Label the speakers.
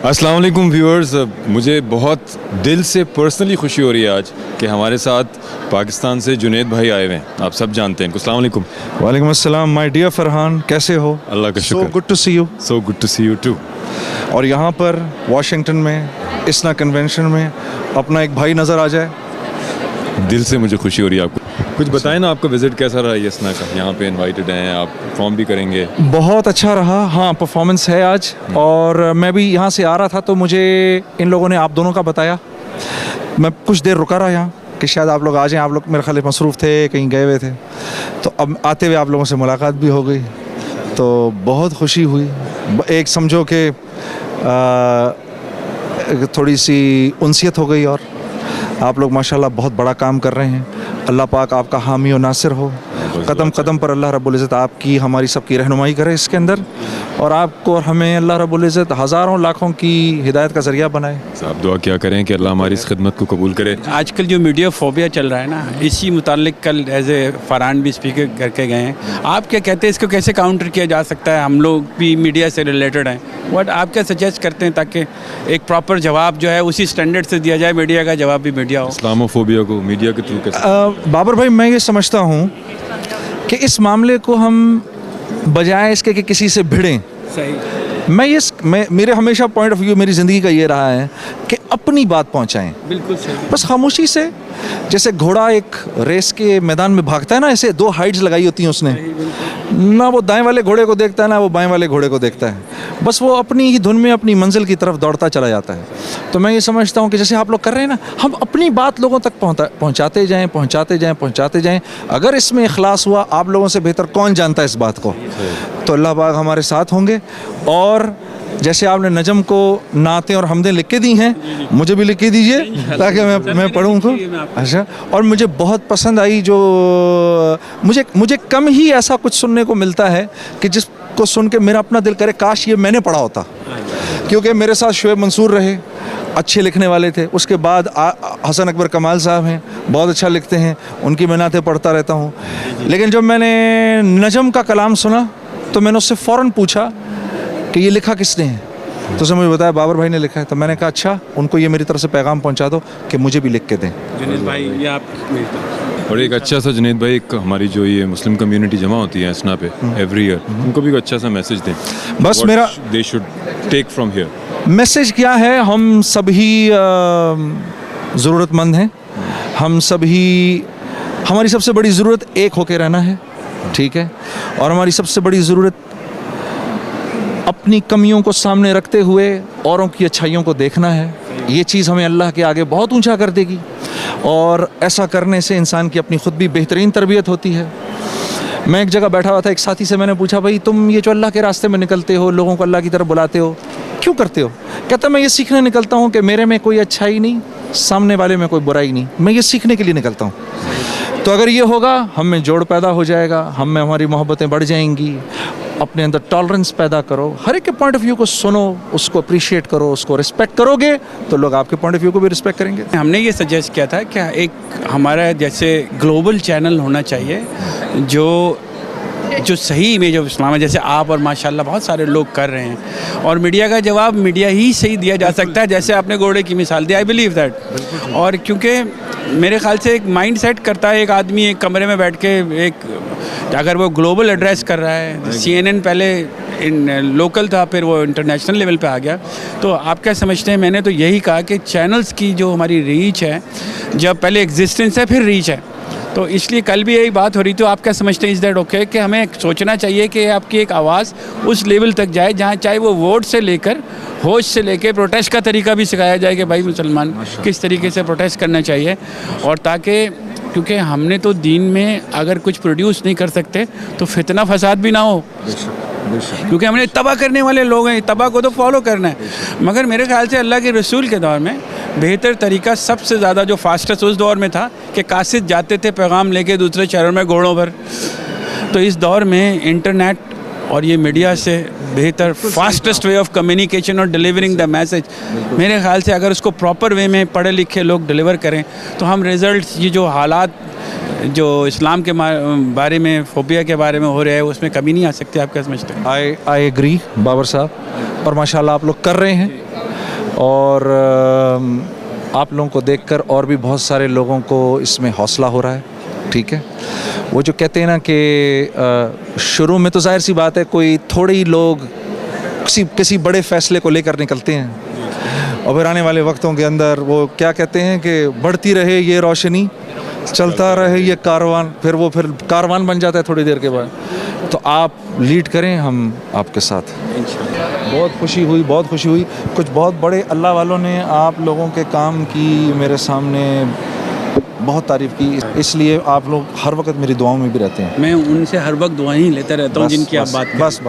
Speaker 1: अस्सलाम वालेकुम व्यूअर्स, मुझे बहुत दिल से पर्सनली खुशी हो रही है आज कि हमारे साथ पाकिस्तान से जुनैद भाई आए हुए हैं। आप सब जानते हैं। अस्सलाम वालेकुम।
Speaker 2: वालेकुम अस्सलाम माय डियर फरहान, कैसे हो?
Speaker 1: अल्लाह का शुक्र।
Speaker 2: So good to see you.
Speaker 1: So good to see you too.
Speaker 2: और यहाँ पर वाशिंगटन में इसना कन्वेंशन में अपना एक भाई नज़र आ जाए,
Speaker 1: दिल से मुझे खुशी हो रही है। आपको कुछ बताएं ना, आपका विज़िट कैसा रहा इसना का? यहाँ पे इनवाइटेड हैं आप, परफॉर्म भी करेंगे।
Speaker 2: बहुत अच्छा रहा। हाँ, परफॉर्मेंस है आज। और मैं भी यहाँ से आ रहा था तो मुझे इन लोगों ने आप दोनों का बताया। मैं कुछ देर रुका रहा यहाँ कि शायद आप लोग आ जाएं। आप लोग मेरे ख्याल मसरूफ़ थे, कहीं गए हुए थे, तो अब आते हुए आप लोगों से मुलाकात भी हो गई, तो बहुत खुशी हुई। एक समझो कि थोड़ी सी उनसियत हो गई। और आप लोग माशाल्लाह बहुत बड़ा काम कर रहे हैं। अल्लाह पाक आपका हामी और नासिर हो। कदम कदम पर अल्लाह रब्बुल इज़्ज़त आपकी हमारी सबकी रहनुमाई करे इसके अंदर, और आपको और हमें अल्लाह रब्बुल इज़्ज़त हज़ारों लाखों की हिदायत का ज़रिया बनाए।
Speaker 1: आप दुआ क्या करें कि अल्लाह हमारी इस खिदमत को कबूल करे।
Speaker 3: आजकल जो मीडिया फोबिया चल रहा है ना, इसी मुतालिक कल एज ए फरहान भी स्पीकर करके गए हैं। आप क्या कहते हैं, इसको कैसे काउंटर किया जा सकता है? हम लोग भी मीडिया से रिलेटेड हैं, बट आप क्या सजेस्ट करते हैं ताकि एक प्रॉपर जवाब जो है उसी स्टैंडर्ड से दिया जाए, मीडिया का जवाब भी मीडिया हो?
Speaker 1: इस्लामोफोबिया को मीडिया के थ्रू कैसे?
Speaker 2: बाबर भाई, मैं ये समझता हूँ कि इस मामले को हम बजाय इसके कि किसी से भिड़ें,
Speaker 3: सही,
Speaker 2: मैं मेरे हमेशा पॉइंट ऑफ व्यू मेरी ज़िंदगी का ये रहा है कि अपनी बात पहुंचाएं।
Speaker 3: बिल्कुल सही।
Speaker 2: बस खामोशी से, जैसे घोड़ा एक रेस के मैदान में भागता है ना, ऐसे दो हाइट्स लगाई होती हैं उसने, ना वो दाएं वाले घोड़े को देखता है ना वो बाएं वाले घोड़े को देखता है, बस वो अपनी ही धुन में अपनी मंजिल की तरफ दौड़ता चला जाता है। तो मैं ये समझता हूँ कि जैसे आप लोग कर रहे हैं ना, हम अपनी बात लोगों तक पहुँचाते जाएं। अगर इसमें इखलास हुआ, आप लोगों से बेहतर कौन जानता है इस बात को, तो अल्लाह पाक हमारे साथ होंगे। और जैसे आपने नजम को नातें और हमदें लिख के दी हैं, मुझे भी लिख के दीजिए ताकि मैं पढ़ूँ उनको। अच्छा, और मुझे बहुत पसंद आई जो मुझे कम ही ऐसा कुछ सुनने को मिलता है कि जिसको सुन के मेरा अपना दिल करे काश ये मैंने पढ़ा होता। क्योंकि मेरे साथ शुएब मंसूर रहे, अच्छे लिखने वाले थे। उसके बाद हसन अकबर कमाल साहब हैं, बहुत अच्छा लिखते हैं, उनकी मैं नातें पढ़ता रहता हूँ। लेकिन जब मैंने नजम का कलाम सुना तो मैंने उससे फ़ौरन पूछा कि ये लिखा किसने है, तो उसने मुझे बताया बाबर भाई ने लिखा है। तो मैंने कहा अच्छा, उनको ये मेरी तरफ से पैगाम पहुंचा दो कि मुझे भी लिख के दें।
Speaker 3: जुनैद भाई, ये आप
Speaker 1: और एक अच्छा सा जुनैद भाई, एक हमारी जो ये मुस्लिम कम्युनिटी जमा होती है इसना पे एवरी ईयर, उनको भी एक अच्छा सा मैसेज दें।
Speaker 2: बस मेरा
Speaker 1: they should take from here
Speaker 2: message क्या है, हम सभी ज़रूरतमंद हैं। हम सभी, हमारी सबसे बड़ी ज़रूरत एक होके रहना है, ठीक है? और हमारी सबसे बड़ी ज़रूरत अपनी कमियों को सामने रखते हुए औरों की अच्छाइयों को देखना है। ये चीज़ हमें अल्लाह के आगे बहुत ऊंचा कर देगी, और ऐसा करने से इंसान की अपनी खुद भी बेहतरीन तरबियत होती है। मैं एक जगह बैठा हुआ था, एक साथी से मैंने पूछा, भाई तुम ये जो अल्लाह के रास्ते में निकलते हो, लोगों को अल्लाह की तरफ बुलाते हो, क्यों करते हो? कहता मैं ये सीखने निकलता हूँ कि मेरे में कोई अच्छाई नहीं, सामने वाले में कोई बुराई नहीं, मैं ये सीखने के लिए निकलता हूँ। तो अगर ये होगा, हम में जोड़ पैदा हो जाएगा, हम में हमारी मोहब्बतें बढ़ जाएंगी। अपने अंदर टॉलरेंस पैदा करो, हर एक के पॉइंट ऑफ व्यू को सुनो, उसको अप्रिशिएट करो, उसको रिस्पेक्ट करोगे तो लोग आपके पॉइंट ऑफ व्यू को भी रिस्पेक्ट करेंगे।
Speaker 3: हमने ये सजेस्ट किया था कि एक हमारा जैसे ग्लोबल चैनल होना चाहिए जो सही इमेज ऑफ इस्लाम है, जैसे आप और माशाल्लाह बहुत सारे लोग कर रहे हैं, और मीडिया का जवाब मीडिया ही सही दिया जा सकता है, जैसे आपने घोड़े की मिसाल दी। I believe that. और क्योंकि मेरे ख्याल से एक माइंड सेट करता है एक आदमी एक कमरे में बैठ के, एक अगर वो ग्लोबल एड्रेस कर रहा है, CNN पहले लोकल था, फिर वो इंटरनेशनल लेवल पे आ गया, तो आप क्या समझते हैं? मैंने तो यही कहा कि चैनल्स की जो हमारी रीच है, जब पहले एग्जिस्टेंस है फिर रीच है, तो इसलिए कल भी यही बात हो रही थी। तो आप क्या समझते हैं, इज़ दैट ओके कि हमें सोचना चाहिए कि आपकी एक आवाज़ उस लेवल तक जाए जहाँ चाहे वो वोट से लेकर होश से लेकर प्रोटेस्ट का तरीका भी सिखाया जाए कि भाई मुसलमान किस तरीके से प्रोटेस्ट करना चाहिए, और ताकि क्योंकि हमने तो दीन में अगर कुछ प्रोड्यूस नहीं कर सकते तो फितना फसाद भी ना हो, क्योंकि हमने तबाह करने वाले लोग हैं, तबाह को तो फॉलो करना है। मगर मेरे ख्याल से अल्लाह के रसूल के दौर में बेहतर तरीका सबसे ज़्यादा जो फास्टेस्ट उस दौर में था कि कासिद जाते थे पैगाम लेके दूसरे शहरों में घोड़ों पर। तो इस दौर में इंटरनेट और ये मीडिया से बेहतर फास्टेस्ट वे ऑफ कम्युनिकेशन और डिलीवरिंग द मैसेज, मेरे ख्याल से अगर उसको प्रॉपर वे में पढ़े लिखे लोग डिलीवर करें तो हम रिज़ल्ट, ये जो हालात जो इस्लाम के बारे में, फोबिया के बारे में हो रहा है, उसमें कमी नहीं आ सकती। आप क्या समझते हैं?
Speaker 2: आई एग्री बाबर साहब, और माशाल्लाह आप लोग कर रहे हैं। और आप लोगों को देखकर और भी बहुत सारे लोगों को इसमें हौसला हो रहा है, ठीक है। वो जो कहते हैं ना कि शुरू में तो जाहिर सी बात है कोई थोड़े ही लोग किसी बड़े फैसले को लेकर निकलते हैं, और फिर आने वाले वक्तों के अंदर वो क्या कहते हैं कि बढ़ती रहे ये रोशनी, चलता रहे ये कारवान, फिर कारवान बन जाता है थोड़ी देर के बाद। तो आप लीड करें, हम आपके साथ। बहुत खुशी हुई, बहुत खुशी हुई। कुछ बहुत बड़े अल्लाह वालों ने आप लोगों के काम की मेरे सामने बहुत तारीफ़ की, इसलिए आप लोग हर वक्त मेरी दुआओं में भी रहते हैं।
Speaker 3: मैं उनसे हर वक्त दुआएं ही लेता रहता हूँ जिनकी आप बात कर रहे हैं।
Speaker 2: बस